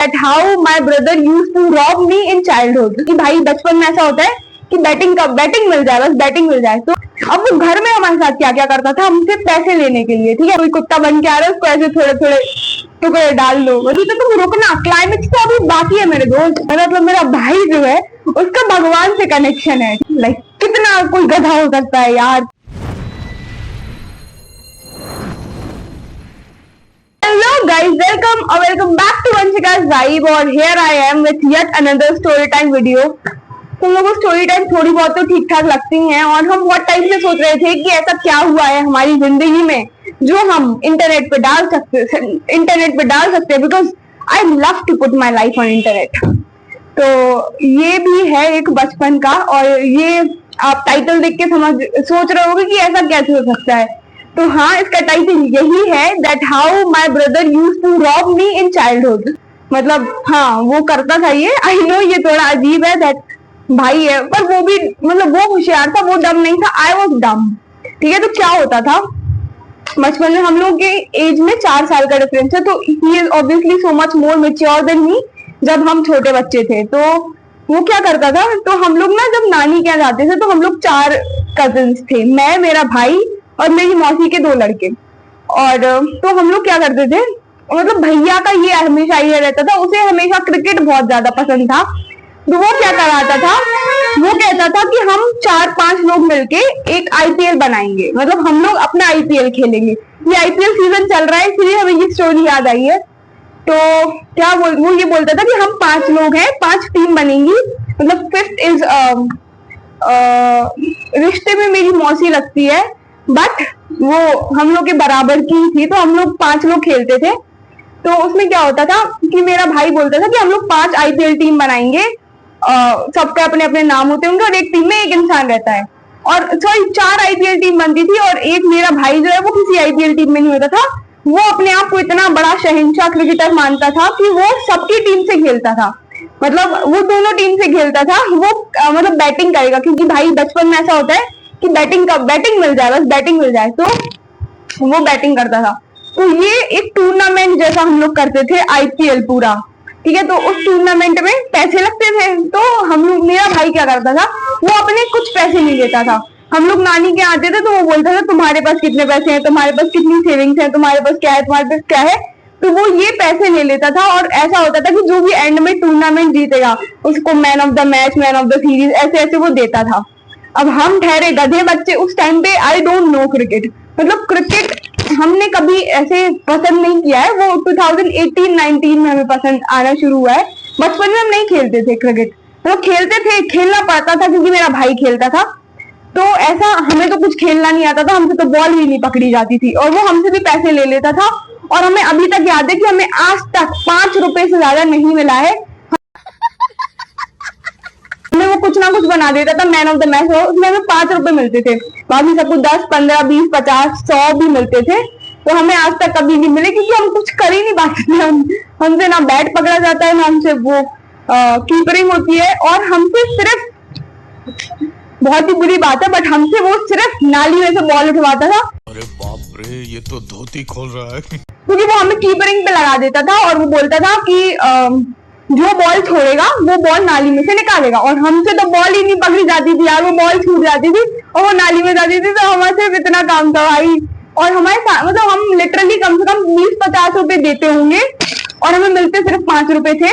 that how my brother used to rob me in childhood। कि भाई बचपन में ऐसा होता है कि बैटिंग मिल जाए, बस बैटिंग मिल जाए। तो अब वो घर में हमारे साथ क्या क्या करता था, हमसे पैसे लेने के लिए, ठीक है, कोई कुत्ता बन के आ रहा है, उसको ऐसे थोड़े थोड़े टुकड़े डाल दो। अभी तो तुम रुकना, क्लाइमेक्स तो अभी बाकी है मेरे दोस्त। मतलब मेरा भाई जो है उसका भगवान से कनेक्शन है। लाइक कितना कोई गधा हो सकता है यार। Hello guys, welcome back to Vanshika's Vibe और here I am with yet another story time video। तुम लोगों को स्टोरी टाइम थोड़ी बहुत तो ठीक ठाक लगती हैं और हम बहुत टाइम से सोच रहे थे कि ऐसा क्या हुआ है हमारी जिंदगी में जो हम इंटरनेट पे डाल सकते हैं because I love to put my life on internet. तो ये भी है एक बचपन का, और ये आप टाइटल देख के सोच रहे होगे कि ऐसा कैसे हो सकता है। तो हाँ, इसका टाइटल यही है that how my brother used to rob me in childhood. मतलब हाँ, वो करता था ये। आई नो ये थोड़ा अजीब है दैट भाई है, पर वो भी मतलब वो होशियार था, वो डम नहीं था। आई वॉज डम, ठीक है। तो क्या होता था बचपन में, हम लोग के एज में 4 साल का डिफरेंस है, तो he is obviously so much more mature than me. जब हम छोटे बच्चे थे तो वो क्या करता था, तो हम लोग ना जब नानी के यहाँ जाते थे तो हम लोग 4 कजिन्स थे, मैं, मेरा भाई और मेरी मौसी के 2 लड़के। और तो हम लोग क्या करते थे, मतलब भैया का ये हमेशा ये रहता था, उसे हमेशा क्रिकेट बहुत ज्यादा पसंद था। तो वो क्या कराता था, वो कहता था कि हम 4-5 लोग मिलके एक आईपीएल बनाएंगे, मतलब हम लोग अपना आईपीएल खेलेंगे। ये आईपीएल सीजन चल रहा है, इसलिए हमें ये स्टोरी याद आई है। तो क्या वो ये बोलता था कि हम 5 लोग हैं, 5 टीम बनेंगी। मतलब 5th इज रिश्ते में मेरी मौसी लगती है, बट वो हम लोग के बराबर की थी, तो हम लोग 5 लोग खेलते थे। तो उसमें क्या होता था कि मेरा भाई बोलता था कि हम लोग 5 आईपीएल टीम बनाएंगे, सबके अपने अपने नाम होते होंगे और एक टीम में एक इंसान रहता है। और सॉरी 4 आईपीएल टीम बनती थी और एक मेरा भाई जो है वो किसी आईपीएल टीम में नहीं होता था। वो अपने आप को इतना बड़ा शहंशाह क्रिकेटर मानता था कि वो सबकी टीम से खेलता था, मतलब वो दोनों टीम से खेलता था। वो मतलब बैटिंग करेगा, क्योंकि भाई बचपन में ऐसा होता है कि बैटिंग मिल जाए, बस बैटिंग मिल जाए। तो वो बैटिंग करता था। तो ये एक टूर्नामेंट जैसा हम लोग करते थे, आईपीएल पूरा, ठीक है। तो उस टूर्नामेंट में पैसे लगते थे। तो हम लोग, मेरा भाई क्या करता था, वो अपने कुछ पैसे नहीं लेता था। हम लोग नानी के आते थे तो वो बोलता था तुम्हारे पास कितने पैसे हैं, तुम्हारे पास कितनी सेविंग्स है, तुम्हारे पास क्या है, तुम्हारे पास क्या है। तो वो ये पैसे ले लेता था और ऐसा होता था कि जो भी एंड में टूर्नामेंट जीतेगा उसको man of the match, man of the series, ऐसे ऐसे वो देता था। अब हम ठहरे गधे बच्चे, उस टाइम पे आई डोंट नो क्रिकेट, मतलब क्रिकेट हमने कभी ऐसे पसंद नहीं किया है। वो 2018-19 में हमें पसंद आना शुरू हुआ है। बचपन में हम नहीं खेलते थे क्रिकेट, मतलब खेलते थे, खेलना पड़ता था क्योंकि मेरा भाई खेलता था। तो ऐसा हमें तो कुछ खेलना नहीं आता था, हमसे तो बॉल भी नहीं पकड़ी जाती थी, और वो हमसे भी पैसे ले लेता था। और हमें अभी तक याद है कि हमें आज तक 5 रुपए से ज्यादा नहीं मिला है। हमें वो कुछ ना कुछ बना देता था, मैन ऑफ द मैच, उसमें हमें 5 रुपए मिलते थे, बाकी सब कुछ 10, 15, 20, 50, 100 भी मिलते थे। तो हमें आज तक कभी नहीं मिले, क्योंकि हम कुछ कर ही नहीं पाते थे। हमसे ना बैट पकड़ा जाता है, ना हमसे वो कीपरिंग होती है, और हमसे सिर्फ, बहुत ही बुरी बात है, बट हमसे वो सिर्फ नाली में से बॉल उठवाता था। अरे बाप रे, ये तो धोती खोल रहा है। क्योंकि वो हमें कीपरिंग पे लगा देता था और वो बोलता था कि जो बॉल छोड़ेगा वो बॉल नाली में से निकालेगा, और हमसे तो बॉल ही नहीं पकड़ी जाती थी यार, वो बॉल छूट जाती थी और वो नाली में जाती थी। तो हमारे सिर्फ इतना काम था भाई, और हमारे साथ मतलब हम लिटरली कम से कम 20-50 रुपए देते होंगे और हमें मिलते सिर्फ 5 रुपए थे।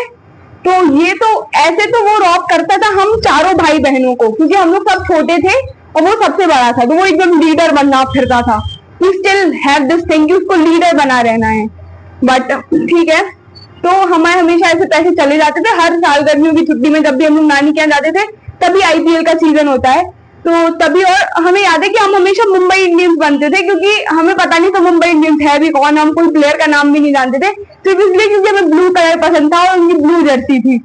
तो ये तो ऐसे तो वो रॉब करता था हम चारों भाई बहनों को, क्योंकि हम लोग सब छोटे थे और वो सबसे बड़ा था। तो वो एकदम लीडर बनना फिरता था। We still have this thing कि उसको लीडर बना रहना है, बट ठीक है। तो हमारे हमेशा ऐसे पैसे चले जाते थे। हर साल गर्मियों की छुट्टी में जब भी हम लोग नानी के यहाँ जाते थे, तभी आईपीएल का सीजन होता है, तो तभी। और हमें याद है कि हम हमेशा मुंबई इंडियंस बनते थे, क्योंकि हमें पता नहीं था मुंबई इंडियंस है भी कौन, हम कोई प्लेयर का नाम भी नहीं जानते थे, सिर्फ इसलिए क्योंकि हमें ब्लू कलर पसंद था और उनकी ब्लू जर्सी थी।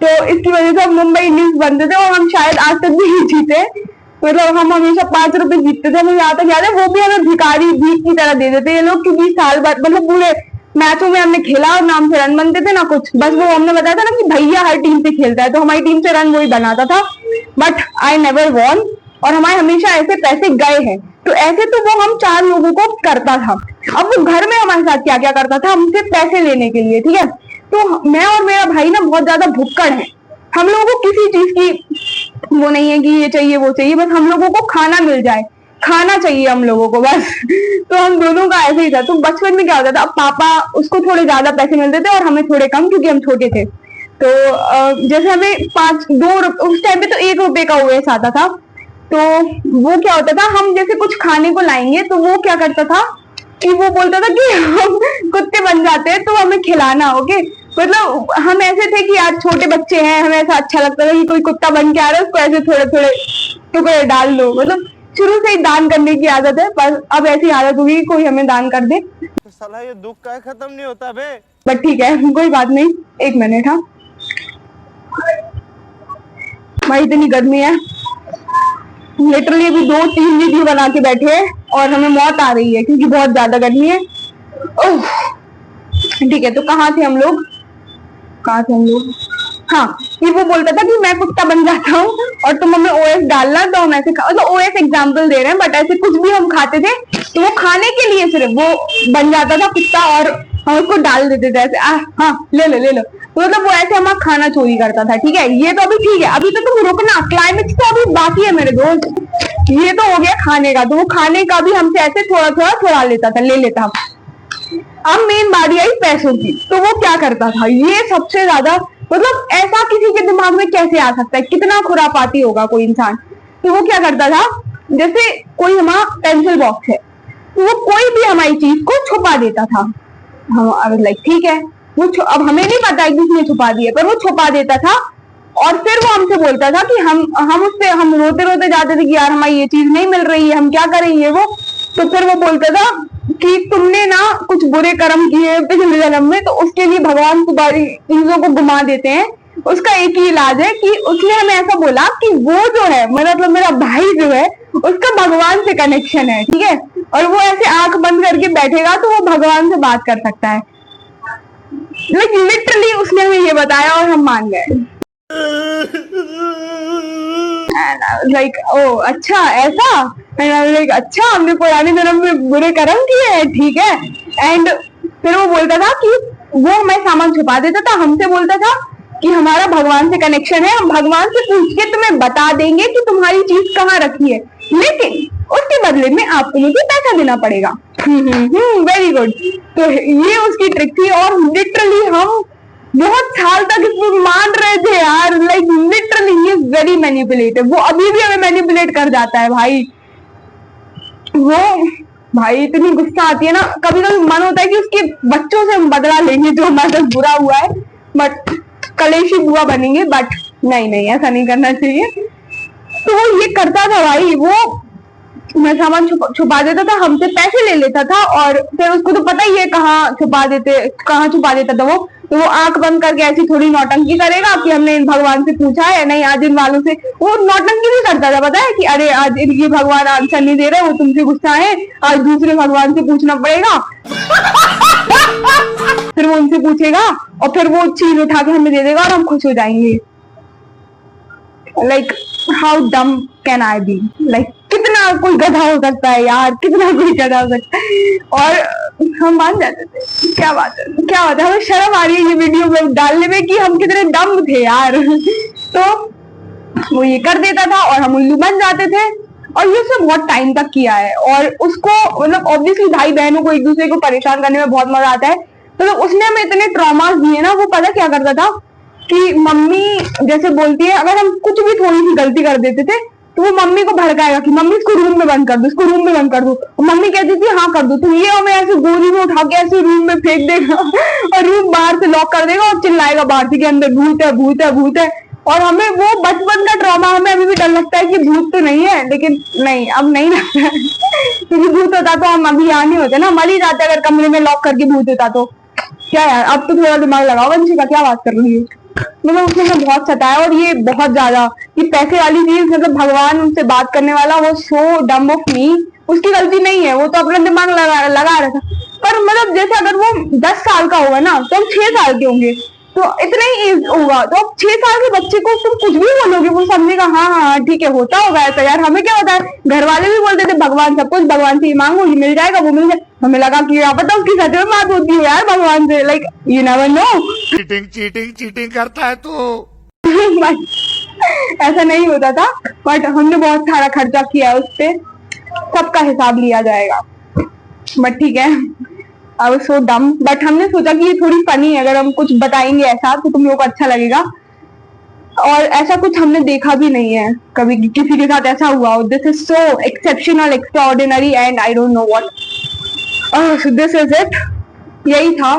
तो इसकी वजह से हम मुंबई इंडियंस बनते थे, और हम शायद आज तक भी नहीं जीते। मतलब हम हमेशा 5 रुपए जीतते थे। हमें यहाँ तक याद है, वो भी हमें भिखारी भीख की तरह दे देते ये लोग, क्योंकि साल बाद मतलब पूरे मैचों में हमने खेला और नाम से रन बनते थे ना कुछ, बस वो हमने बताया था ना कि भैया हर टीम से खेलता है, तो हमारी टीम से रन वही बनाता था। बट आई नेवर वॉन, और हमारे हमेशा ऐसे पैसे गए हैं। तो ऐसे तो वो हम 4 लोगों को करता था। अब वो घर में हमारे साथ क्या क्या करता था, हमसे पैसे लेने के लिए, ठीक है। तो मैं और मेरा भाई ना बहुत ज्यादा भुक्कड़ है, हम लोगों को किसी चीज की वो नहीं है कि ये चाहिए वो चाहिए, बस हम लोगों को खाना मिल जाए, खाना चाहिए हम लोगों को बस। तो हम दोनों का ऐसे ही था। तो बचपन में क्या होता था, पापा उसको थोड़े ज्यादा पैसे मिलते थे और हमें थोड़े कम, क्योंकि हम छोटे थे। तो जैसे हमें 5-2 उस टाइम पे तो 1 रुपए का ओएस आता था। तो वो क्या होता था, हम जैसे कुछ खाने को लाएंगे तो वो क्या करता था कि वो बोलता था कि हम कुत्ते बन जाते हैं तो हमें खिलाना। ओके, मतलब हम ऐसे थे कि यार छोटे बच्चे हैं, हमें ऐसा अच्छा लगता था कि कोई कुत्ता बन के आ रहा है, उसको ऐसे थोड़े थोड़े टुकड़े डाल दो। मतलब शुरू से ही दान करने की आदत है, पर अब ऐसी आदत होगी कि कोई हमें दान कर दे। साला ये दुख का खत्म नहीं होता बे। बट ठीक है, कोई बात नहीं। 1 मिनट। हाँ भाई, इतनी गर्मी है, लिटरली अभी 2-3 वीडियो बना के बैठे हैं और हमें मौत आ रही है क्योंकि बहुत ज्यादा गर्मी है। ओह ठीक है, तो कहाँ थे हम लोग? हाँ, ये वो बोलता था कि मैं कुत्ता बन जाता हूँ और तुम हमें ओएस डालना, तो हम ऐसे मतलब ओएस एग्जाम्पल दे रहे हैं, बट ऐसे कुछ भी हम खाते थे तो वो खाने के लिए सिर्फ वो बन जाता था कुत्ता और हम उसको डाल देते थे ऐसे। हाँ ले लो। तो मतलब वो ऐसे हमारा खाना चोरी करता था। ठीक है, ये तो अभी ठीक है, अभी तो तुम रुकना, क्लाइमेक्स तो अभी बाकी है मेरे दोस्त। ये तो हो गया खाने का, तो वो खाने का भी हमसे ऐसे थोड़ा थोड़ा छुड़ा लेता था, ले लेता। अब मेन बारी आई पैसों की। तो वो क्या करता था, ये सबसे ज्यादा मतलब ऐसा किसी के दिमाग में कैसे आ सकता है, कितना खुरापाती होगा कोई इंसान। तो वो क्या करता था, जैसे कोई हमारा पेंसिल बॉक्स है तो वो कोई भी हमारी चीज को छुपा देता था। हम लाइक ठीक है, वो अब हमें नहीं पता है कि किसने छुपा दिया, पर वो छुपा देता था। और फिर वो हमसे बोलता था कि हम उससे हम रोते रोते जाते थे कि यार हमारी ये चीज नहीं मिल रही है, हम क्या करेंगे वो। तो फिर वो बोलता था कि तुमने ना कुछ बुरे कर्म किए पिछले जन्म में, तो उसके लिए भगवान तुम्हारी चीजों को घुमा देते हैं। उसका एक ही इलाज है कि उसने हमें ऐसा बोला कि वो जो है मतलब मेरा भाई जो है उसका भगवान से कनेक्शन है। ठीक है, और वो ऐसे आंख बंद करके बैठेगा तो वो भगवान से बात कर सकता है। लाइक लिटरली उसने हमें ये बताया और हम मान गए। लाइक ओ अच्छा ऐसा, लाइक अच्छा हमने पुराने जन्म में बुरे कर्म किए हैं, ठीक है। एंड फिर वो बोलता था कि वो हमें सामान छुपा देता था, हमसे बोलता था कि हमारा भगवान से कनेक्शन है, हम भगवान से पूछ के तुम्हें बता देंगे कि तुम्हारी चीज कहाँ रखी है, लेकिन उसके बदले में आपको मुझे पैसा देना पड़ेगा। Very good. तो ये उसकी ट्रिक थी और लिटरली हम बहुत साल तक इसको मान रहे थे यार। Like literally he is very manipulative. वो अभी भी हमें मैनिपुलेट कर जाता है भाई। वो भाई इतनी गुस्सा आती है ना, कभी कभी मन होता है कि उसके बच्चों से हम बदला लेंगे जो हमारे साथ बुरा हुआ है, बट कलेशी बुआ बनेंगे। बट नहीं ऐसा नहीं करना चाहिए। तो वो ये करता था भाई, वो मैं सामान छुपा देता था, हमसे पैसे ले लेता था और फिर उसको तो पता ही है कहाँ छुपा देता था वो। तो वो आंख बंद करके ऐसी थोड़ी नौटंकी करेगा कि हमने इन भगवान से पूछा है, नहीं आज इन वालों से। वो नौटंकी भी करता था, पता है कि अरे आज इनकी भगवान आंसर नहीं दे रहे, वो तुमसे गुस्सा है, आज दूसरे भगवान से पूछना पड़ेगा। फिर वो उनसे पूछेगा और फिर वो चीज उठा के हमें दे देगा और हम खुश हो जाएंगे। लाइक हाउ डम कैन आई बी। लाइक कितना कोई गधा हो सकता है यार, कितना कोई गधा हो सकता है। और हम मान जाते थे। क्या बात है, हमें शर्म आ रही है ये वीडियो में डालने में कि हम कितने डम थे यार। तो वो ये कर देता था और हम उल्लू बन जाते थे और ये उसने बहुत टाइम तक किया है। और उसको मतलब ऑब्वियसली भाई बहनों को एक दूसरे को परेशान करने में बहुत मजा आता है। तो उसने हमें इतने ट्रॉमास दिए ना, वो पता क्या करता था कि मम्मी जैसे बोलती है, अगर हम कुछ भी थोड़ी सी गलती कर देते थे तो वो मम्मी को भड़काएगा कि मम्मी इसको रूम में बंद कर दो, इसको रूम में बंद कर दो। और मम्मी कहती थी हाँ कर दो, तो ये हमें ऐसे गोदी में उठा के ऐसे रूम में फेंक देगा और रूम बाहर से लॉक कर देगा और चिल्लाएगा बाहर से कि अंदर भूत है भूत है भूत है। और हमें वो बचपन का ट्रॉमा, हमें अभी भी डर लगता है कि भूत तो नहीं है, लेकिन नहीं अब नहीं लगता है क्योंकि भूत होता तो हम अभी यहाँ नहीं होते ना, मर ही जाते अगर कमरे में लॉक करके भूत होता तो। क्या यार, अब तो थोड़ा दिमाग लगाओ वंशिका, क्या बात कर रही है। मतलब उसने हमें बहुत सताया और ये बहुत ज्यादा, ये पैसे वाली चीज, मतलब भगवान उनसे बात करने वाला, वो सो डम ऑफ मी। उसकी गलती नहीं है, वो तो अपना दिमाग लगा रहा था। पर मतलब जैसे अगर वो 10 साल का होगा ना तो हम 6 साल के होंगे, तो इतना ही एज होगा, तो अब 6 साल के बच्चे को तुम कुछ भी बोलोगे वो समझेगा हाँ ठीक है होता होगा ऐसा। यार हमें क्या होता है, घर वाले भी बोलते थे भगवान सब कुछ, भगवान से मांगो ये मिल जाएगा वो मिल जाएगा। हमें लगा कि क्या पता उसकी सच में बात होती है यार भगवान से, like you never know. Cheating cheating cheating करता है तू। ऐसा नहीं होता था, बट हमने बहुत सारा खर्चा किया है उस पे, सबका हिसाब लिया जाएगा। बट ठीक है, आई वाज सो डम, बट हमने सोचा कि ये थोड़ी फनी है, अगर हम कुछ बताएंगे ऐसा तो तुम लोगों को अच्छा लगेगा। और ऐसा कुछ हमने देखा भी नहीं है कभी कि किसी के साथ ऐसा हुआ हो। This is so exceptional, extraordinary and I don't know what. So this is it, यही था।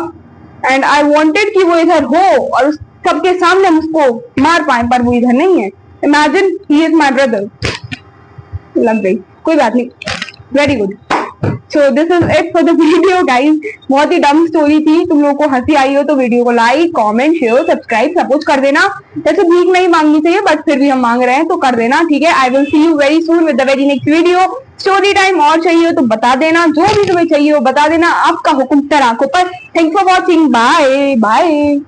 एंड आई वांटेड कि वो इधर हो और सबके सामने हम उसको मार पाए, पर वो इधर नहीं है। Imagine he is my brother. लग गई, कोई बात नहीं, very good. So this is it for the video guys. बहुत ही डम स्टोरी थी, तुम लोगों को हंसी आई हो तो वीडियो को like, comment, share, subscribe support कर देना। जैसे भीख नहीं मांगनी चाहिए बट फिर भी हम मांग रहे हैं तो कर देना, ठीक है। I will see you very soon with the very next video. Story time और चाहिए हो तो बता देना, जो भी तुम्हें चाहिए हो बता देना, आपका हुक्म सर आंखों पर। Thanks for watching, bye bye.